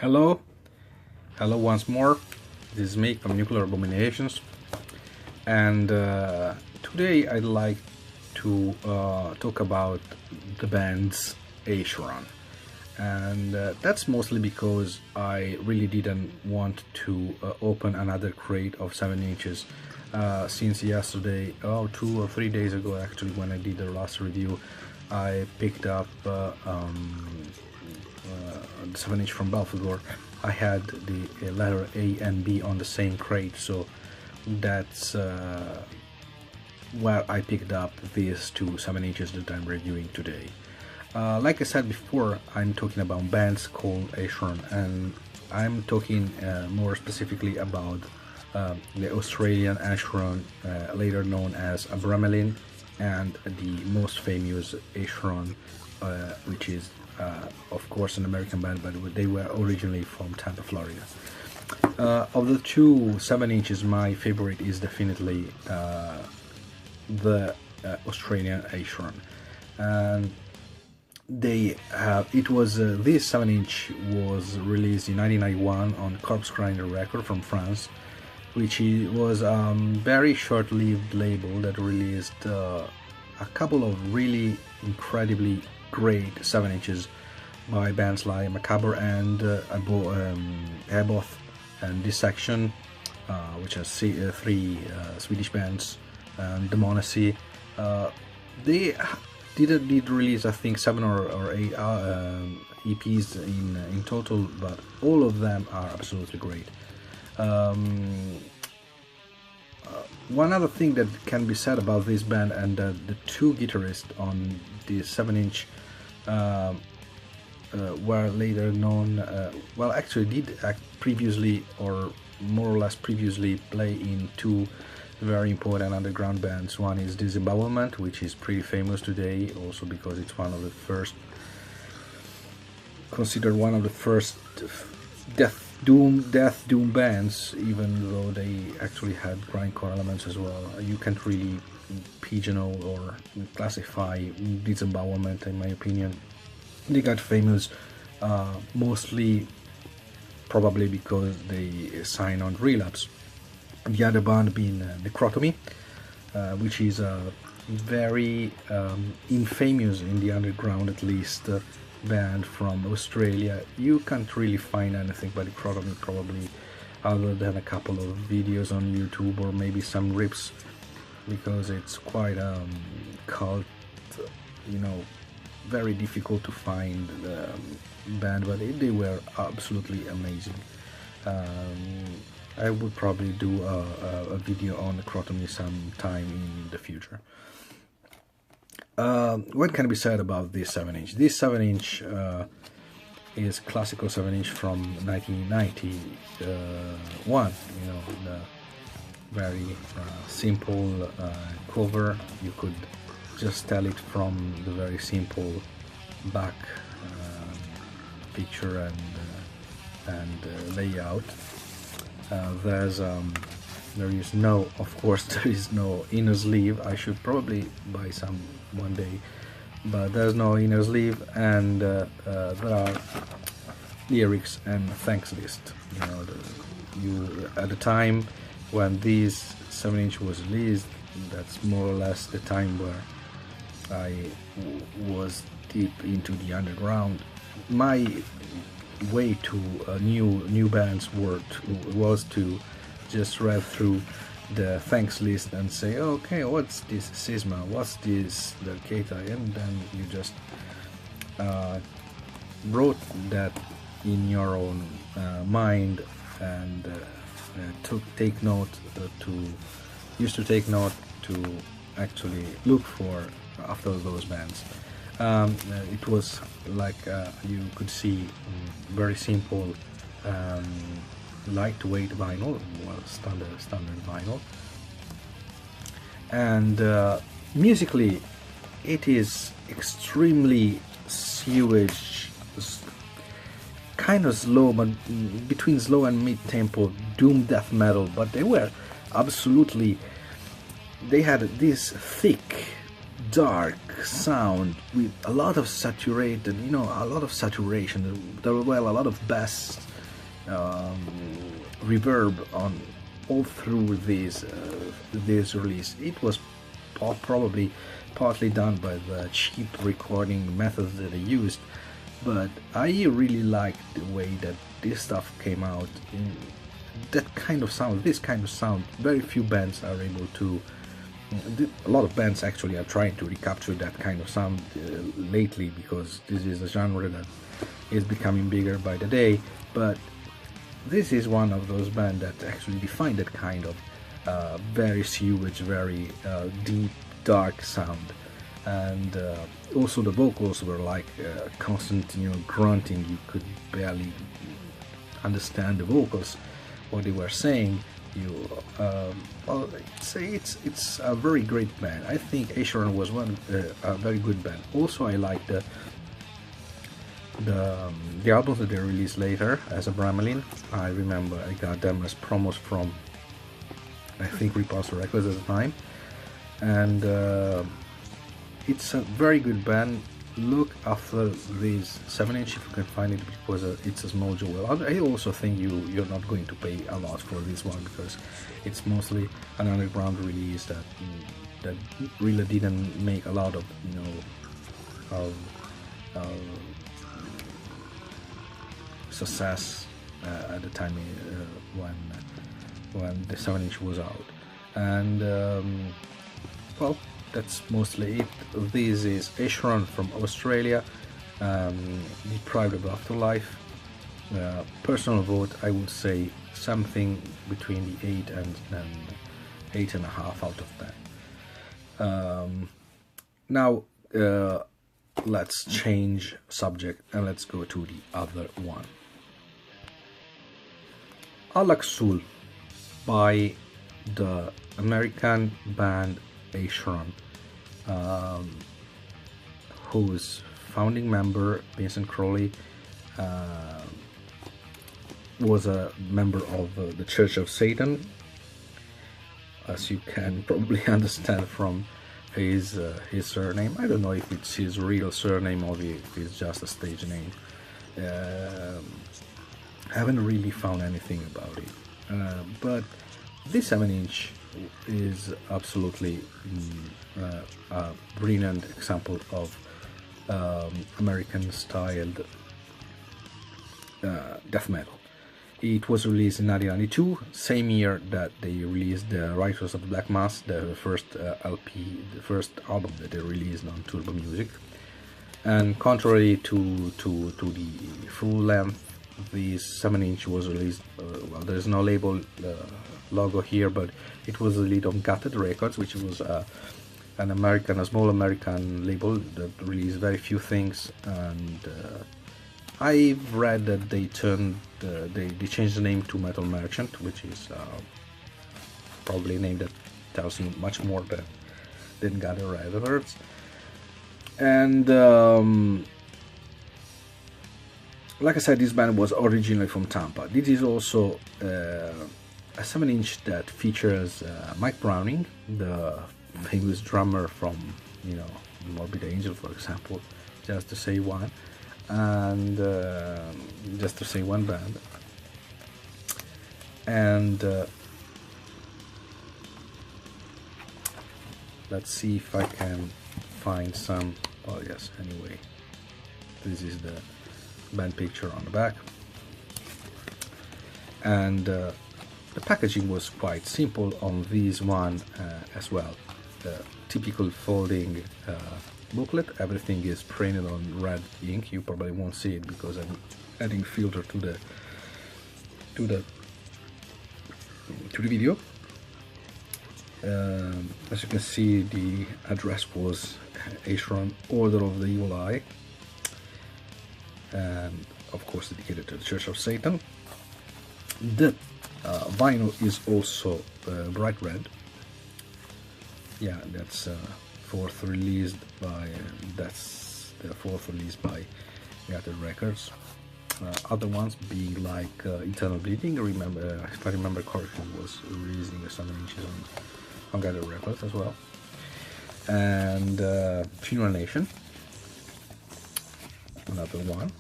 Hello, hello once more. This is me from Nuclear Abominations, and today I'd like to talk about the band's Acheron, and that's mostly because I really didn't want to open another crate of 7 inches since yesterday, 2 or 3 days ago actually, when I did the last review. I picked up the 7 inch from Belfagor. I had the letter A and B on the same crate, so that's where I picked up these two 7 inches that I'm reviewing today. Like I said before, I'm talking about bands called Acheron, and I'm talking more specifically about the Australian Acheron, later known as Abominations, and the most famous Acheron, which is of course an American band, but they were originally from Tampa, Florida. Of the two 7 inches, my favorite is definitely the Australian Acheron, and they have this 7 inch was released in 1991 on Corpse Grinder record from France, which was a very short-lived label that released a couple of really incredibly great 7 inches by bands like Macabre and Airboth and Dissection, which are three Swedish bands, and Demonacy. They did release, I think, 7 or 8 EPs in total, but all of them are absolutely great. One other thing that can be said about this band and the two guitarists on the 7 inch were later known, well, actually did previously, or more or less previously, play in two very important underground bands. One is Disembowelment, which is pretty famous today, also because it's considered one of the first death doom bands, even though they actually had grindcore elements as well. You can't really pigeonhole or classify Disembowelment, in my opinion. They got famous mostly probably because they signed on Relapse. The other band being Necrotomy, which is a very infamous, in the underground at least, band from Australia. You can't really find anything by Necrotomy, probably, other than a couple of videos on YouTube or maybe some rips, because it's quite cult, very difficult to find band, but they were absolutely amazing. I would probably do a video on Necrotomy sometime in the future. What can be said about this 7 inch? This 7 inch is classical 7 inch from 1991. The very simple cover. You could just tell it from the very simple back picture and layout. There is no inner sleeve. I should probably buy some one day, but there's no inner sleeve, and there are lyrics and thanks list. At the time when this 7 inch was released, that's more or less the time where I was deep into the underground. My way to new bands was to just read through the thanks list and say, okay, what's this Sisma, what's this Delcata, and then you just wrote that in your own mind, and take note to actually look for after those bands. It was like you could see very simple, lightweight vinyl, standard vinyl, and musically it is extremely sewage, kind of slow, but between slow and mid-tempo doom death metal, but they had this thick, dark sound with a lot of saturation. There were a lot of bass reverb on all through this release. It was probably partly done by the cheap recording methods that they used, but I really liked the way that this stuff came out in that kind of sound, this kind of sound. Very few bands are able to, a lot of bands actually are trying to recapture that kind of sound lately, because this is a genre that is becoming bigger by the day, but this is one of those bands that actually defined that kind of very sewage, very deep, dark sound. And also the vocals were like constant, grunting. You could barely understand the vocals, what they were saying. Well, it's a very great band. I think Acherons was a very good band. Also, I like the albums that they released later as a Bramelin. I remember I got them as promos from, I think, Repulsor Records at the time, and it's a very good band. Look after this 7-inch if you can find it, because it's a small jewel. I also think you're not going to pay a lot for this one, because it's mostly an underground release that really didn't make a lot of success at the time when the 7-inch was out. And well, that's mostly it. This is Acherons from Australia, Deprived of Afterlife. Personal vote, I would say something between the 8 and 8.5 out of 10. Now let's change subject and let's go to the other one. Alaxul by the American band Acherons, whose founding member Vincent Crowley was a member of the Church of Satan, as you can probably understand from his surname. I don't know if it's his real surname or if it's just a stage name. I haven't really found anything about it, but this 7-inch is absolutely a brilliant example of American styled death metal. It was released in 1992, same year that they released the Writers of the Black Mass, the first LP, the first album that they released on Turbo Music. And contrary to the full length, this 7-inch was released, well, there's no label logo here, but it was released on Gutted Records, which was a small American label that released very few things. And I've read that they changed the name to Metal Merchant, which is probably a name that tells you much more than Gutted Records. And like I said, this band was originally from Tampa. This is also a 7-inch that features Mike Browning, the famous drummer from, Morbid Angel, for example, just to say one, and just to say one band. And let's see if I can find some. Oh yes, anyway, this is the band picture on the back, and the packaging was quite simple on this one as well. The typical folding booklet. Everything is printed on red ink. You probably won't see it because I'm adding filter to the video. As you can see, the address was Acherons, Order of the Evil Eye, and of course dedicated to the Church of Satan. The vinyl is also bright red. Yeah, that's fourth released by Gutted Records. Other ones being like Eternal Bleeding. Remember, if I remember correctly, was releasing the 7-inches on Gutted Records as well. And Funeral Nation, another one.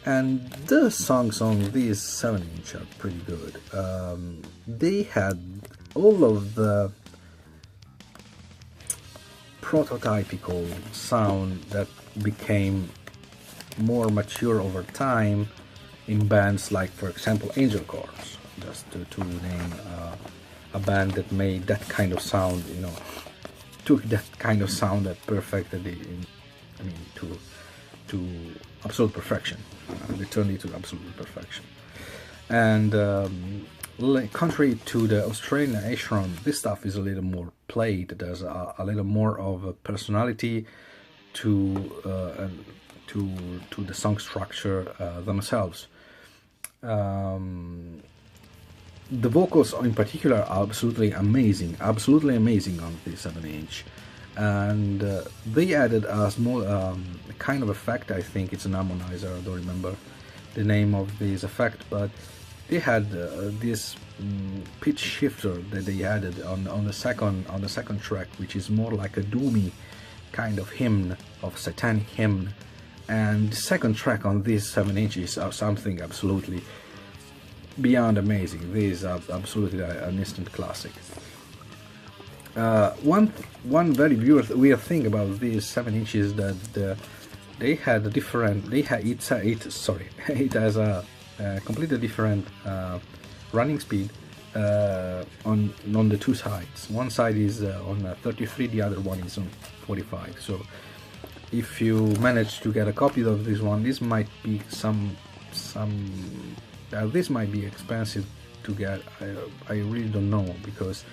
And the songs on these 7-inch are pretty good. They had all of the prototypical sound that became more mature over time in bands like, for example, Angel Chorus, just to name a band that made that kind of sound, you know, took that kind of sound that perfected it, I mean, to absolute perfection. They turned it to absolute perfection. And contrary to the Australian Acheron, this stuff is a little more played. There's a little more of a personality to the song structure themselves. The vocals in particular are absolutely amazing on the 7-inch, and they added a small kind of effect. I think it's an harmonizer. I don't remember the name of this effect, but they had this pitch shifter that they added on the second track, which is more like a doomy kind of hymn, of satanic hymn. And the second track on these 7-inch is something absolutely beyond amazing. This is absolutely an instant classic. One very weird thing about these 7-inch is that they had a different. It has a completely different running speed on the two sides. One side is on 33, the other one is on 45. So if you manage to get a copy of this one, this might be this might be expensive to get. I really don't know, because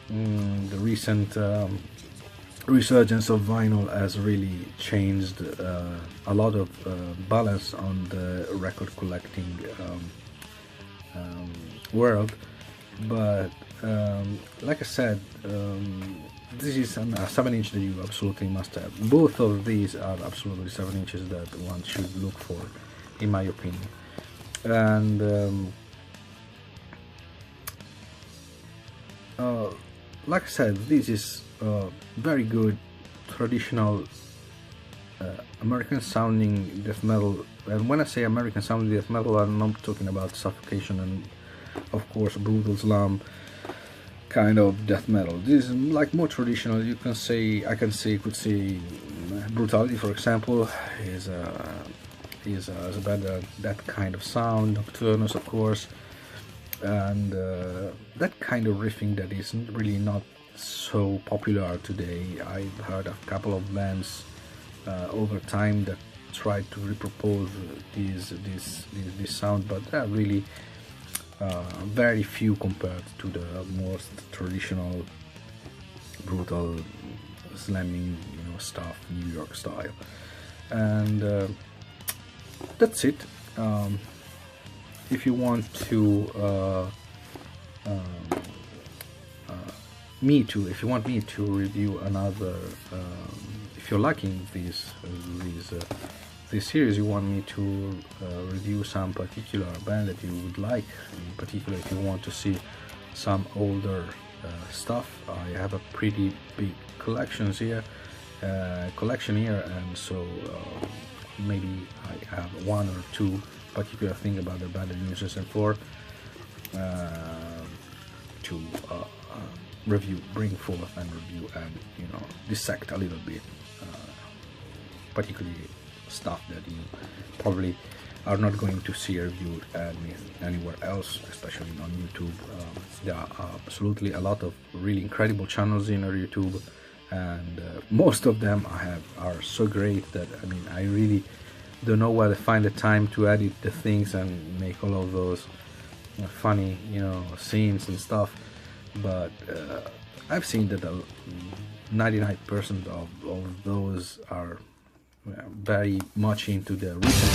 the recent resurgence of vinyl has really changed a lot of balance on the record collecting world. But like I said, this is a 7-inch that you absolutely must have. Both of these are absolutely 7-inches that one should look for, in my opinion. And like I said, this is very good traditional American sounding death metal. And when I say American sounding death metal, I'm not talking about Suffocation and of course Brutal Slam kind of death metal. This is like more traditional. You can say, could say Brutality, for example, is a band that kind of sound. Nocturnus, of course, and that kind of riffing that is really not so popular today. I've heard a couple of bands over time that tried to repropose this sound, but they're really very few compared to the most traditional brutal slamming, stuff, New York style. And that's it. If you want to if you want me to review another, if you're liking this series, you want me to review some particular band that you would like, in particular if you want to see some older stuff, I have a pretty big collection here, and so maybe I have one or two particular thing about the band in 2004 to bring forth and review and dissect a little bit, particularly stuff that you probably are not going to see reviewed anywhere else, especially on YouTube. There are absolutely a lot of really incredible channels in our YouTube, and most of them are so great that I really don't know where to find the time to edit the things and make all of those funny scenes and stuff. But I've seen that 99% of those are very much into the recent